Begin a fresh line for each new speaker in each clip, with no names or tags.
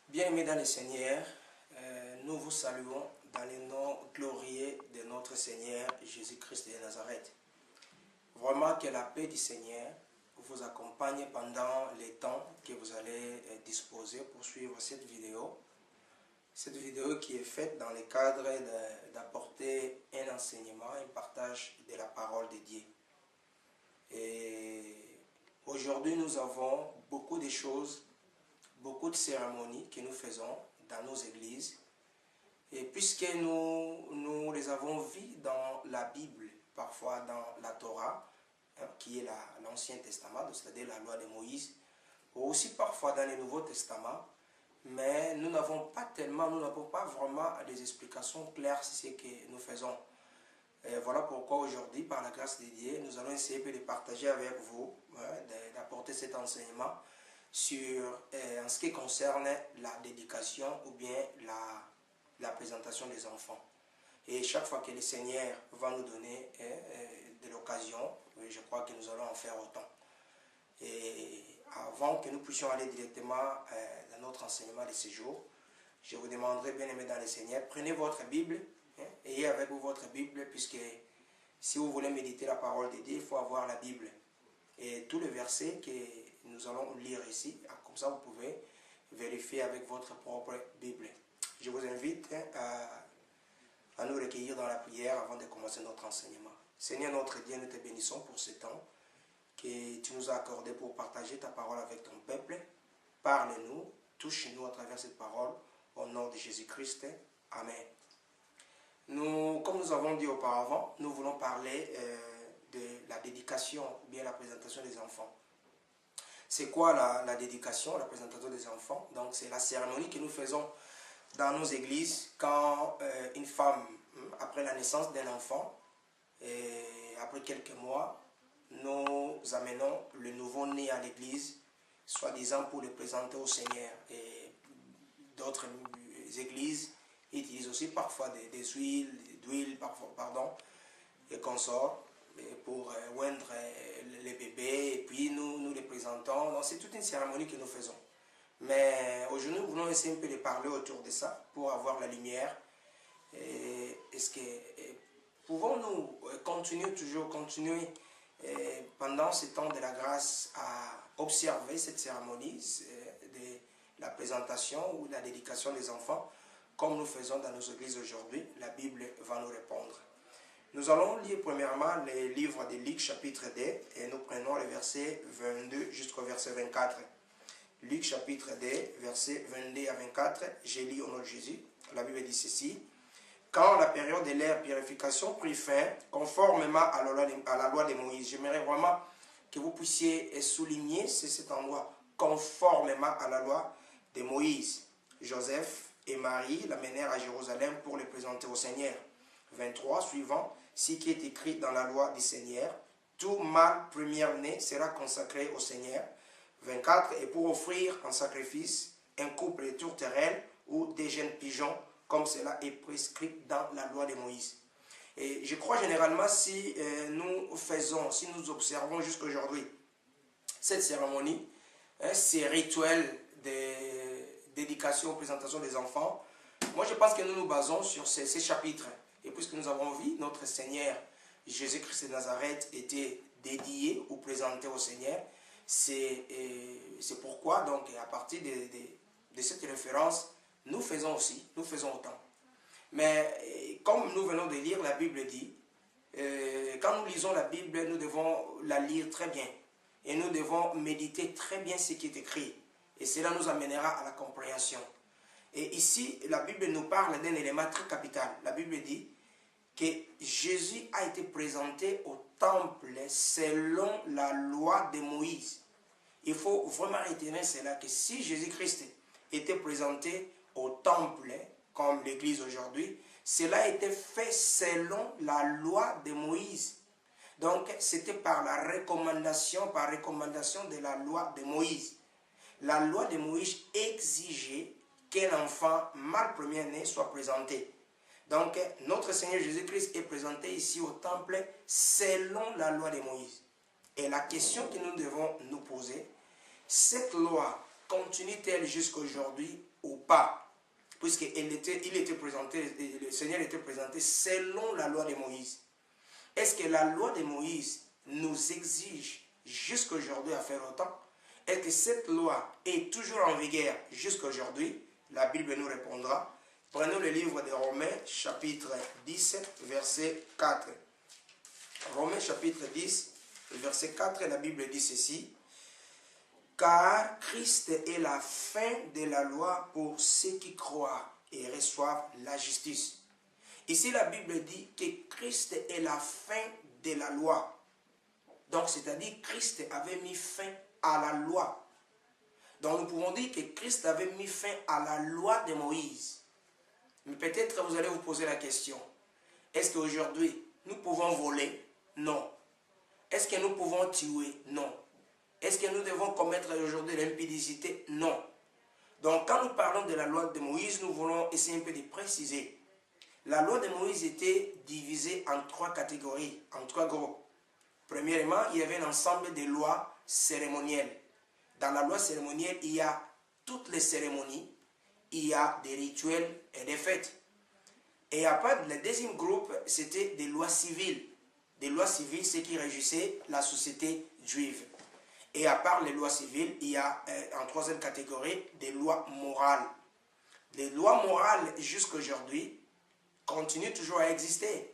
Bien-aimés dans le Seigneur, nous vous saluons dans le nom glorieux de notre Seigneur Jésus-Christ de Nazareth. Vraiment que la paix du Seigneur vous accompagne pendant les temps que vous allez disposer pour suivre cette vidéo. Cette vidéo qui est faite dans le cadre d'apporter un enseignement, un partage de la parole de Dieu. Et aujourd'hui, nous avons beaucoup de choses, beaucoup de cérémonies que nous faisons dans nos églises. Et puisque nous les avons vues dans la Bible, parfois dans la Torah, qui est l'Ancien Testament, c'est-à-dire la loi de Moïse, ou aussi parfois dans le Nouveau Testament, mais nous n'avons pas vraiment des explications claires sur ce que nous faisons. Et voilà pourquoi aujourd'hui, par la grâce de Dieu, nous allons essayer de partager avec vous, d'apporter cet enseignement en ce qui concerne la dédication ou bien la présentation des enfants. Et chaque fois que le Seigneur va nous donner de l'occasion, je crois que nous allons en faire autant. Et avant que nous puissions aller directement dans notre enseignement de ce jour, je vous demanderai, bien aimé dans le Seigneur, prenez votre Bible, ayez avec vous votre Bible, puisque si vous voulez méditer la parole de Dieu, il faut avoir la Bible. Et tous les versets que nous allons lire ici, comme ça vous pouvez vérifier avec votre propre Bible. Je vous invite à nous recueillir dans la prière avant de commencer notre enseignement. Seigneur notre Dieu, nous te bénissons pour ce temps que tu nous as accordé pour partager ta parole avec ton peuple. Parle-nous, touche-nous à travers cette parole, au nom de Jésus-Christ. Amen. Comme nous avons dit auparavant, nous voulons parler de la dédication, ou bien la présentation des enfants. C'est quoi la dédication, la présentation des enfants? Donc c'est la cérémonie que nous faisons dans nos églises quand une femme, après la naissance d'un enfant, et après quelques mois, nous amenons le nouveau-né à l'église, soi-disant pour le présenter au Seigneur. Et d'autres églises utilisent aussi parfois des d'huile, et consorts, pour oindre les bébés, et puis nous les présentons. Donc c'est toute une cérémonie que nous faisons. Mais aujourd'hui, nous voulons essayer un peu de parler autour de ça, pour avoir la lumière. Est-ce que pouvons-nous continuer pendant ce temps de la grâce à observer cette cérémonie de la présentation ou la dédication des enfants, comme nous faisons dans nos églises aujourd'hui? La Bible va nous répondre. Nous allons lire premièrement le livre de Luc chapitre 2 et nous prenons le verset 22 jusqu'au verset 24. Luc chapitre 2, verset 22 à 24, j'ai lu au nom de Jésus. La Bible dit ceci: quand la période de leur purification prit fin, conformément à la loi de Moïse. J'aimerais vraiment que vous puissiez souligner cet endroit, conformément à la loi de Moïse. Joseph et Marie l'amenèrent à Jérusalem pour le présenter au Seigneur. 23 suivant, ce qui est écrit dans la loi du Seigneur: tout mâle premier-né sera consacré au Seigneur. 24, et pour offrir en sacrifice un couple de tourterelles ou des jeunes pigeons, comme cela est prescrit dans la loi de Moïse. Et je crois généralement si nous observons jusqu'aujourd'hui cette cérémonie, ces rituels de dédication, présentation des enfants, moi je pense que nous nous basons sur ces chapitres. Et puisque nous avons vu notre Seigneur Jésus-Christ de Nazareth était dédié ou présenté au Seigneur, c'est pourquoi donc à partir de cette référence, nous faisons autant. Mais comme nous venons de lire, la Bible dit, quand nous lisons la Bible, nous devons la lire très bien. Et nous devons méditer très bien ce qui est écrit. Et cela nous amènera à la compréhension. Et ici, la Bible nous parle d'un élément très capital. La Bible dit que Jésus a été présenté au temple selon la loi de Moïse. Il faut vraiment retenir cela, que si Jésus-Christ était présenté au temple, comme l'Église aujourd'hui, cela était fait selon la loi de Moïse. Donc, c'était par recommandation de la loi de Moïse. La loi de Moïse exigeait qu'un enfant mâle premier-né soit présenté. Donc, notre Seigneur Jésus-Christ est présenté ici au temple selon la loi de Moïse. Et la question que nous devons nous poser, cette loi continue-t-elle jusqu'à aujourd'hui ou pas? Puisqu'il était présenté, le Seigneur était présenté selon la loi de Moïse. Est-ce que la loi de Moïse nous exige jusqu'à aujourd'hui à faire autant? Est-ce que cette loi est toujours en vigueur jusqu'à aujourd'hui? La Bible nous répondra. Prenons le livre de Romains, chapitre 10, verset 4. Romains, chapitre 10, verset 4, la Bible dit ceci. Car Christ est la fin de la loi pour ceux qui croient et reçoivent la justice. Ici, la Bible dit que Christ est la fin de la loi. Donc, c'est-à-dire que Christ avait mis fin à la loi. Donc, nous pouvons dire que Christ avait mis fin à la loi de Moïse. Mais peut-être vous allez vous poser la question. Est-ce qu'aujourd'hui, nous pouvons voler? Non. Est-ce que nous pouvons tuer? Non. Est-ce que nous devons commettre aujourd'hui l'impudicité? Non. Donc, quand nous parlons de la loi de Moïse, nous voulons essayer un peu de préciser. La loi de Moïse était divisée en 3 catégories, en 3 groupes. Premièrement, il y avait un ensemble de lois cérémonielles. Dans la loi cérémonielle, il y a toutes les cérémonies, il y a des rituels et des fêtes. Et après, le deuxième groupe, c'était des lois civiles. Des lois civiles, ce qui régissaient la société juive. Et à part les lois civiles, il y a en troisième catégorie des lois morales. Les lois morales jusqu'à aujourd'hui continuent toujours à exister.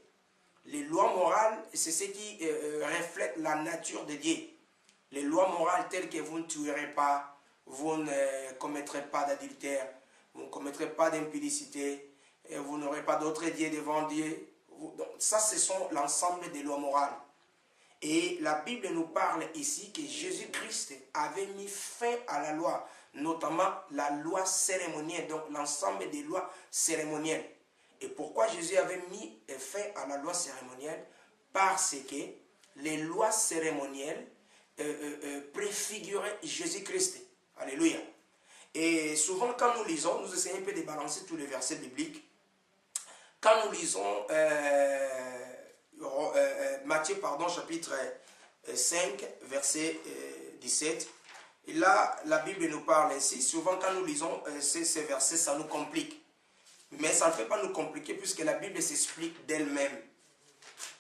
Les lois morales, c'est ce qui reflète la nature de Dieu. Les lois morales telles que vous ne tuerez pas, vous ne commettrez pas d'adultère, vous ne commettrez pas d'impudicité, vous n'aurez pas d'autres dieux devant Dieu. Donc, ça, ce sont l'ensemble des lois morales. Et la Bible nous parle ici que Jésus-Christ avait mis fin à la loi, notamment la loi cérémonielle, donc l'ensemble des lois cérémonielles. Et pourquoi Jésus avait mis fin à la loi cérémonielle? Parce que les lois cérémonielles préfiguraient Jésus-Christ. Alléluia. Et souvent, quand nous lisons, nous essayons un peu de balancer tous les versets bibliques. Quand nous lisons Matthieu, chapitre 5, verset 17, et là, la Bible nous parle ainsi. Souvent, quand nous lisons ces versets, ça nous complique. Mais ça ne fait pas nous compliquer puisque la Bible s'explique d'elle-même.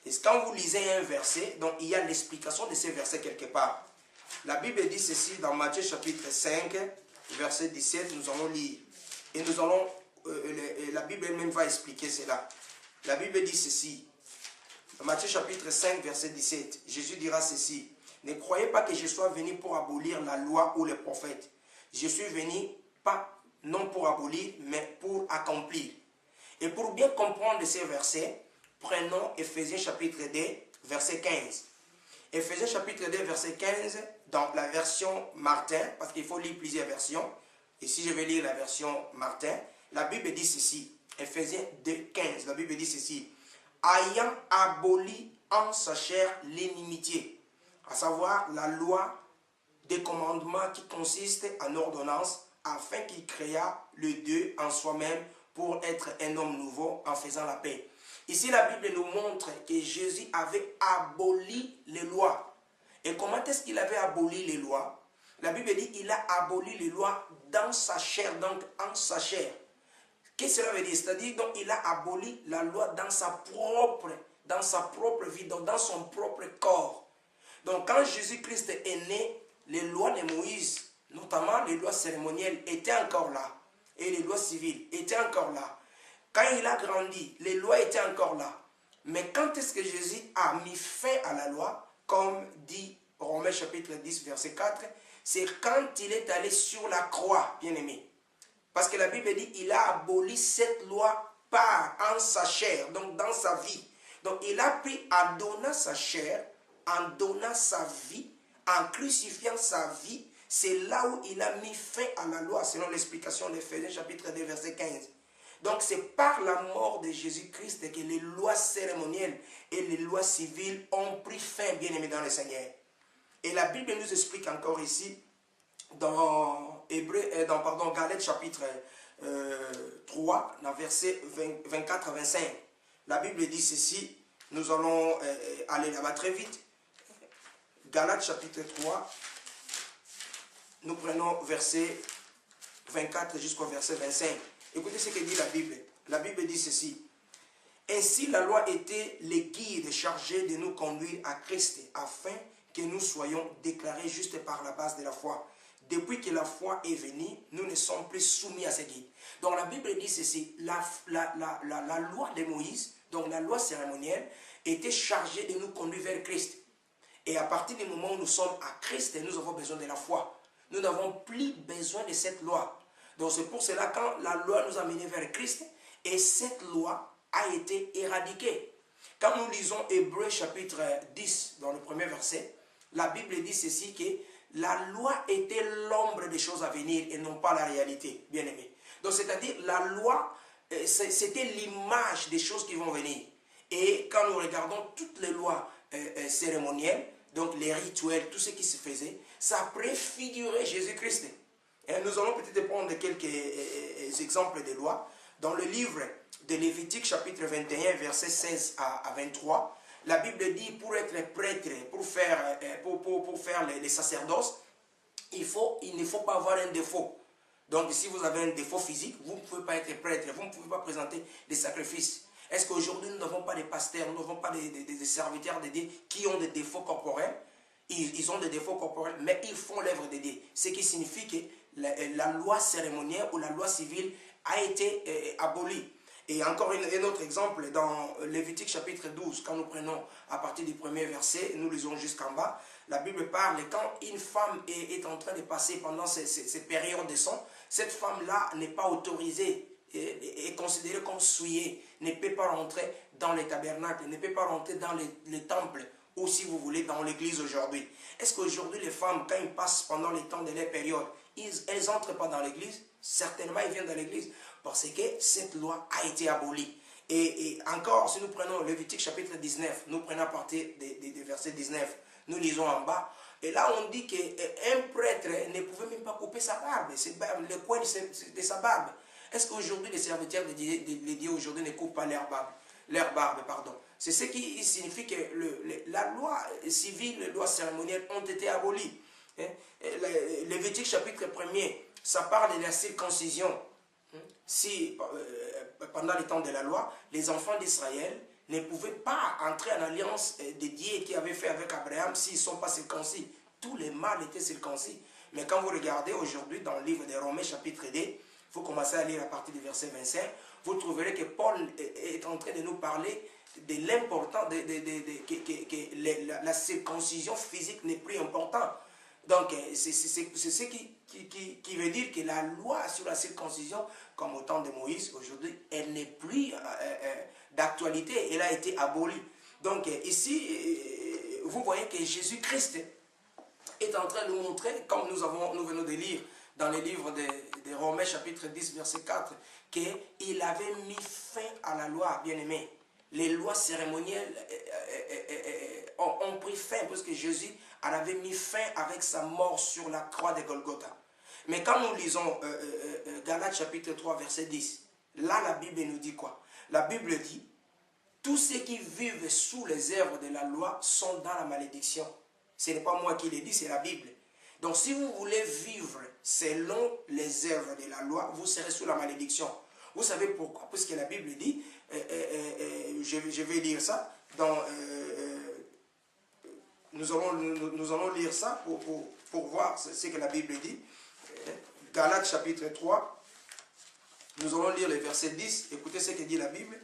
Et quand vous lisez un verset, donc il y a l'explication de ces versets quelque part. La Bible dit ceci dans Matthieu chapitre 5, verset 17, nous allons lire. Et nous allons, la Bible elle-même va expliquer cela. La Bible dit ceci. Dans Matthieu chapitre 5, verset 17, Jésus dira ceci. Ne croyez pas que je sois venu pour abolir la loi ou les prophètes. Je suis venu non pour abolir, mais pour accomplir. Et pour bien comprendre ces versets, prenons Éphésiens chapitre 2, verset 15. Éphésiens chapitre 2, verset 15, dans la version Martin, parce qu'il faut lire plusieurs versions. Ici, je vais lire la version Martin. La Bible dit ceci. Éphésiens 2, 15. La Bible dit ceci. Ayant aboli en sa chair l'inimitié, à savoir la loi des commandements qui consiste en ordonnance, afin qu'il créa le Dieu en soi-même pour être un homme nouveau en faisant la paix. Ici, la Bible nous montre que Jésus avait aboli les lois. Et comment est-ce qu'il avait aboli les lois? La Bible dit qu'il a aboli les lois dans sa chair, donc en sa chair. Qu'est-ce que cela veut dire? C'est-à-dire qu'il a aboli la loi dans sa propre vie, donc dans son propre corps. Donc quand Jésus-Christ est né, les lois de Moïse, notamment les lois cérémonielles, étaient encore là. Et les lois civiles étaient encore là. Quand il a grandi, les lois étaient encore là. Mais quand est-ce que Jésus a mis fin à la loi, comme dit Romains chapitre 10, verset 4, c'est quand il est allé sur la croix, bien aimé. Parce que la Bible dit qu'il a aboli cette loi en sa chair, donc dans sa vie. Donc il a pris en donnant sa chair, en donnant sa vie, en crucifiant sa vie, c'est là où il a mis fin à la loi, selon l'explication d'Éphésiens chapitre 2, verset 15. Donc c'est par la mort de Jésus-Christ que les lois cérémonielles et les lois civiles ont pris fin, bien aimés dans le Seigneur. Et la Bible nous explique encore ici, dans Galates chapitre 3, dans versets 24 à 25. La Bible dit ceci, nous allons aller là-bas très vite. Galates chapitre 3, nous prenons verset 24 jusqu'au verset 25. Écoutez ce que dit la Bible. La Bible dit ceci. Ainsi la loi était le guide chargé de nous conduire à Christ, afin que nous soyons déclarés justes par la base de la foi. Depuis que la foi est venue, nous ne sommes plus soumis à ce guide. Donc la Bible dit ceci, la loi de Moïse, donc la loi cérémonielle, était chargée de nous conduire vers Christ. Et à partir du moment où nous sommes à Christ, nous avons besoin de la foi. Nous n'avons plus besoin de cette loi. Donc c'est pour cela quand la loi nous a menés vers Christ, et cette loi a été éradiquée. Quand nous lisons Hébreux chapitre 10, dans le premier verset, la Bible dit ceci, que la loi était l'ombre des choses à venir et non pas la réalité, bien aimé. Donc c'est-à-dire la loi, c'était l'image des choses qui vont venir. Et quand nous regardons toutes les lois cérémonielles, donc les rituels, tout ce qui se faisait, ça préfigurait Jésus-Christ. Et nous allons peut-être prendre quelques exemples de lois. Dans le livre de Lévitique chapitre 21, versets 16 à 23, la Bible dit, pour être prêtre, pour faire les sacerdoces, il ne faut pas avoir un défaut. Donc si vous avez un défaut physique, vous ne pouvez pas être prêtre, vous ne pouvez pas présenter des sacrifices. Est-ce qu'aujourd'hui nous n'avons pas des pasteurs, nous n'avons pas des serviteurs de Dieu qui ont des défauts corporels? Ils ont des défauts corporels, mais ils font l'œuvre de Dieu. Ce qui signifie que la loi cérémonielle ou la loi civile a été abolie. Et encore un autre exemple, dans Lévitique chapitre 12, quand nous prenons à partir du premier verset, nous lisons jusqu'en bas, la Bible parle, quand une femme est en train de passer pendant ces périodes de sang, cette femme-là n'est pas autorisée, est considérée comme souillée, ne peut pas rentrer dans les tabernacles, ne peut pas rentrer dans les temples, ou si vous voulez, dans l'église aujourd'hui. Est-ce qu'aujourd'hui les femmes, quand ils passent pendant les temps de leur période, elles n'entrent pas dans l'église? Certainement, ils viennent dans l'église parce que cette loi a été abolie. Et encore, si nous prenons Lévitique chapitre 19, nous prenons à partir des versets 19, nous lisons en bas, et là on dit qu'un prêtre ne pouvait même pas couper sa barbe, le coin de sa barbe. Est-ce qu'aujourd'hui les serviteurs de Dieu aujourd'hui ne coupent pas leur barbe, C'est ce qui signifie que la loi civile, les lois cérémonielles ont été abolies. Lévitique chapitre 1er, ça parle de la circoncision. Si pendant le temps de la loi, les enfants d'Israël ne pouvaient pas entrer en alliance de Dieu qui avait fait avec Abraham s'ils ne sont pas circoncis. Tous les mâles étaient circoncis. Mais quand vous regardez aujourd'hui dans le livre de Romains chapitre 2, vous commencez à lire à partir du verset 25, vous trouverez que Paul est en train de nous parler de l'important, que la circoncision physique n'est plus importante. Donc, c'est ce qui veut dire que la loi sur la circoncision, comme au temps de Moïse, aujourd'hui, elle n'est plus d'actualité, elle a été abolie. Donc, ici, vous voyez que Jésus-Christ est en train de nous montrer, comme nous venons de lire dans le livre de Romains chapitre 10, verset 4, qu'il avait mis fin à la loi, bien-aimé. Les lois cérémonielles ont pris fin, parce que Jésus en avait mis fin avec sa mort sur la croix de Golgotha. Mais quand nous lisons Galates chapitre 3, verset 10, là la Bible nous dit quoi? La Bible dit, tous ceux qui vivent sous les œuvres de la loi sont dans la malédiction. Ce n'est pas moi qui le dis, c'est la Bible. Donc si vous voulez vivre selon les œuvres de la loi, vous serez sous la malédiction. Vous savez pourquoi? Parce que la Bible dit, je vais lire ça, nous allons lire ça pour voir ce que la Bible dit. Galates chapitre 3, nous allons lire le verset 10, écoutez ce que dit la Bible.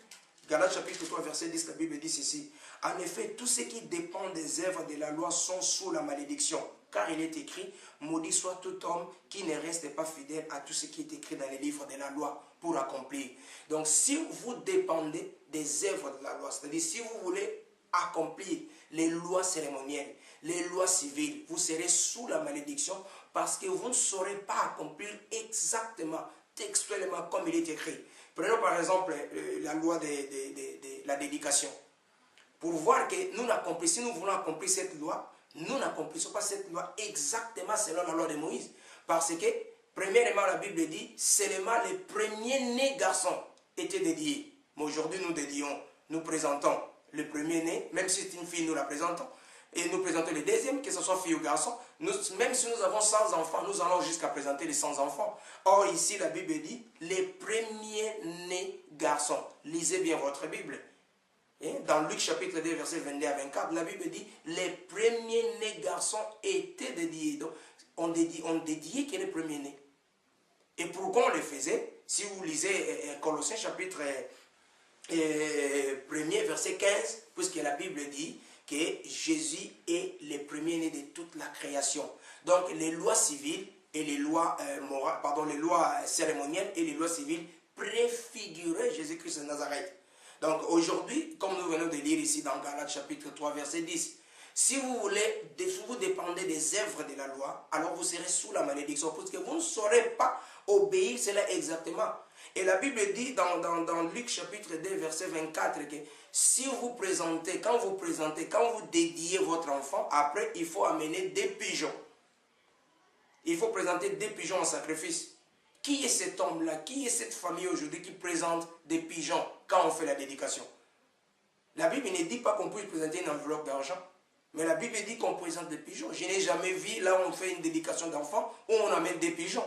Galates chapitre 3, verset 10, la Bible dit ceci. En effet, tous ceux qui dépendent des œuvres de la loi sont sous la malédiction. Car il est écrit, maudit soit tout homme qui ne reste pas fidèle à tout ce qui est écrit dans les livres de la loi pour accomplir. Donc si vous dépendez des œuvres de la loi, c'est-à-dire si vous voulez accomplir les lois cérémonielles, les lois civiles, vous serez sous la malédiction parce que vous ne saurez pas accomplir exactement, textuellement comme il est écrit. Prenons par exemple la loi de la dédication. Pour voir que si nous voulons accomplir cette loi, nous n'accomplissons pas cette loi exactement selon la loi de Moïse. Parce que, premièrement, la Bible dit, seulement les premiers-nés garçons étaient dédiés. Mais aujourd'hui, nous présentons le premier-né, même si c'est une fille, nous la présentons. Et nous présentons le deuxième, que ce soit fille ou garçon. Même si nous avons 100 enfants, nous allons jusqu'à présenter les 100 enfants. Or, ici, la Bible dit, les premiers-nés garçons. Lisez bien votre Bible. Dans Luc chapitre 2, verset 22 à 24, la Bible dit, les premiers-nés garçons étaient dédiés. Donc, on dédiait que les premiers-nés. Et pourquoi on les faisait? Si vous lisez Colossiens chapitre 1er, verset 15, puisque la Bible dit que Jésus est le premier-né de toute la création. Donc, les lois civiles et les lois les lois cérémonielles et les lois civiles préfiguraient Jésus-Christ de Nazareth. Donc aujourd'hui, comme nous venons de lire ici dans Galates chapitre 3, verset 10, si vous dépendez des œuvres de la loi, alors vous serez sous la malédiction, parce que vous ne saurez pas obéir cela exactement. Et la Bible dit dans Luc chapitre 2, verset 24, que si vous présentez, quand vous dédiez votre enfant, après il faut amener des pigeons. Il faut présenter des pigeons en sacrifice. Qui est cet homme-là? Qui est cette famille aujourd'hui qui présente des pigeons quand on fait la dédication? La Bible ne dit pas qu'on puisse présenter une enveloppe d'argent, mais la Bible dit qu'on présente des pigeons. Je n'ai jamais vu là où on fait une dédication d'enfant où on amène des pigeons.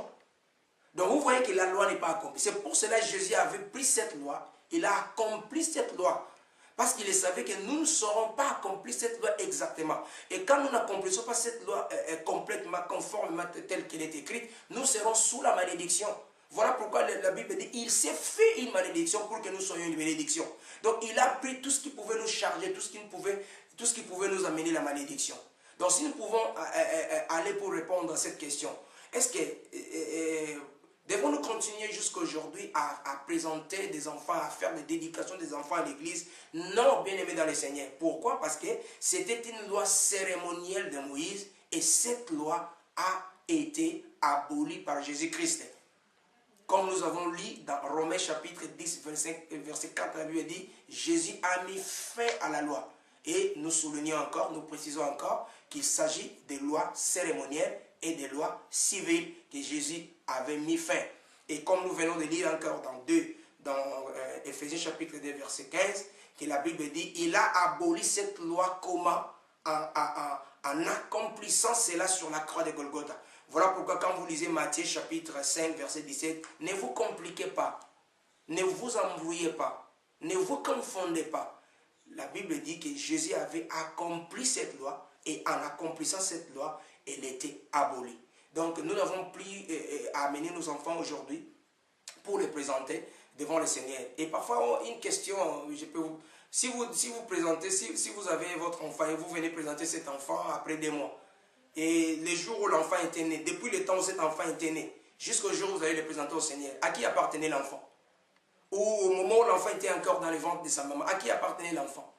Donc vous voyez que la loi n'est pas accomplie. C'est pour cela que Jésus avait pris cette loi, il a accompli cette loi. Parce qu'il savait que nous ne saurons pas accomplir cette loi exactement. Et quand nous n'accomplissons pas cette loi complètement, conformément telle qu'elle est écrite, nous serons sous la malédiction. Voilà pourquoi la Bible dit, il s'est fait une malédiction pour que nous soyons une bénédiction. Donc il a pris tout ce qui pouvait nous charger, tout ce qui pouvait nous amener la malédiction. Donc si nous pouvons aller pour répondre à cette question, est-ce que devons-nous continuer jusqu'à aujourd'hui à présenter des enfants, à faire des dédications des enfants à l'église? Non, bien aimés dans le Seigneur. Pourquoi? Parce que c'était une loi cérémonielle de Moïse et cette loi a été abolie par Jésus-Christ. Comme nous avons lu dans Romains chapitre 10, verset 4, la Bible dit, Jésus a mis fin à la loi. Et nous soulignons encore, nous précisons encore qu'il s'agit des lois cérémonielles et des lois civiles que Jésus avait mis fin. Et comme nous venons de lire encore dans Éphésiens chapitre 2, verset 15, que la Bible dit, il a aboli cette loi comment? En accomplissant cela sur la croix de Golgotha. Voilà pourquoi quand vous lisez Matthieu chapitre 5, verset 17, ne vous compliquez pas, ne vous embrouillez pas, ne vous confondez pas. La Bible dit que Jésus avait accompli cette loi et en accomplissant cette loi, elle était abolie. Donc nous n'avons plus à amener nos enfants aujourd'hui pour les présenter devant le Seigneur. Et parfois, une question, si vous avez votre enfant et vous venez présenter cet enfant après 2 mois, et le jour où l'enfant était né, depuis le temps où cet enfant était né, jusqu'au jour où vous allez le présenter au Seigneur, à qui appartenait l'enfant? Ou au moment où l'enfant était encore dans le ventre de sa maman, à qui appartenait l'enfant?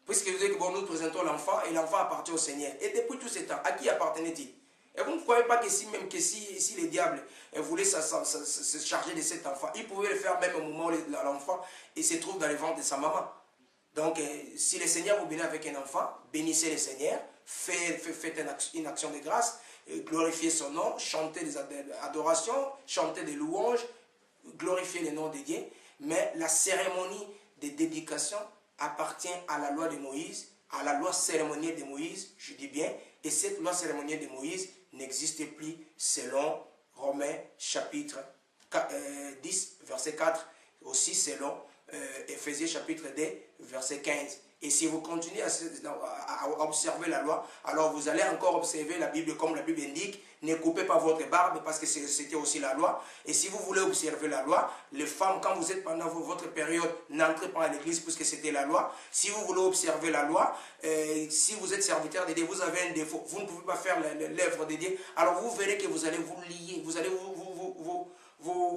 Puisque vous dites que nous présentons l'enfant et l'enfant appartient au Seigneur. Et depuis tout ce temps, à qui appartenait-il? Et vous ne croyez pas que si le diable voulait se charger de cet enfant, il pouvait le faire même au moment où l'enfant se trouve dans le ventre de sa maman. Donc, si le Seigneur vous bénit avec un enfant, bénissez le Seigneur, faites une action de grâce, glorifiez son nom, chantez des adorations, chantez des louanges, glorifiez le nom de Dieu. Mais la cérémonie de dédication appartient à la loi de Moïse, à la loi cérémonielle de Moïse, je dis bien, et cette loi cérémonielle de Moïse n'existe plus selon Romains chapitre 10, verset 4, aussi selon Éphésiens chapitre 2, verset 15. Et si vous continuez à observer la loi, alors vous allez encore observer la Bible comme la Bible indique. Ne coupez pas votre barbe parce que c'était aussi la loi. Et si vous voulez observer la loi, les femmes, quand vous êtes pendant votre période, n'entrez pas à l'église puisque c'était la loi. Si vous voulez observer la loi, si vous êtes serviteur de Dieu, vous avez un défaut, vous ne pouvez pas faire l'œuvre de Dieu, alors vous verrez que vous allez vous lier, vous allez vous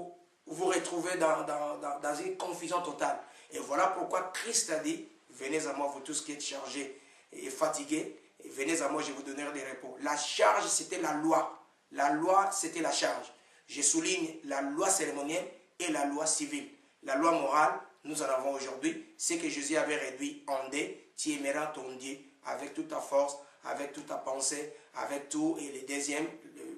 retrouver dans une confusion totale. Et voilà pourquoi Christ a dit, venez à moi, vous tous qui êtes chargés et fatigués, et venez à moi, je vous donnerai des repos. La charge, c'était la loi. La loi, c'était la charge. Je souligne la loi cérémonielle et la loi civile. La loi morale, nous en avons aujourd'hui. Ce que Jésus avait réduit en deux, tu aimeras ton Dieu avec toute ta force, avec toute ta pensée, avec tout. Et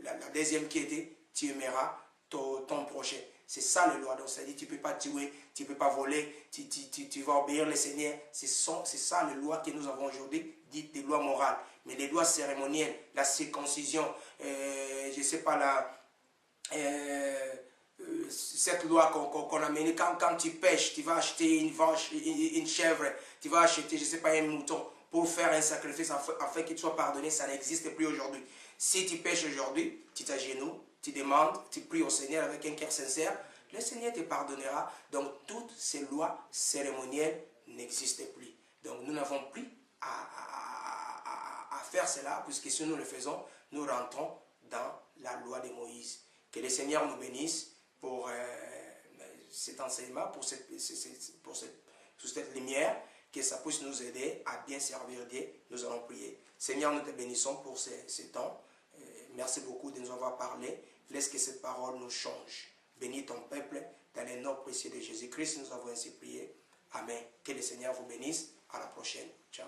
la deuxième qui était, tu aimeras ton prochain. C'est ça la loi. Donc, ça dit, tu ne peux pas tuer, tu ne peux pas voler, tu vas obéir le Seigneur. C'est ça la loi que nous avons aujourd'hui, dites des lois morales. Mais les lois cérémonielles, la circoncision, je ne sais pas, cette loi qu'on a menée, quand tu pêches, tu vas acheter une vache, une chèvre, tu vas acheter, je ne sais pas, un mouton pour faire un sacrifice afin qu'il soit pardonné, ça n'existe plus aujourd'hui. Si tu pêches aujourd'hui, tu t'agenouilles, tu demandes, tu pries au Seigneur avec un cœur sincère, le Seigneur te pardonnera. Donc toutes ces lois cérémonielles n'existent plus. Donc nous n'avons plus à faire cela, puisque si nous le faisons, nous rentrons dans la loi de Moïse. Que le Seigneur nous bénisse pour cet enseignement, pour cette lumière, que ça puisse nous aider à bien servir Dieu. Nous allons prier. Seigneur, nous te bénissons pour ces temps. Merci beaucoup de nous avoir parlé. Laisse que cette parole nous change. Bénis ton peuple dans le nom précieux de Jésus-Christ. Nous avons ainsi prié. Amen. Que le Seigneur vous bénisse. À la prochaine. Ciao.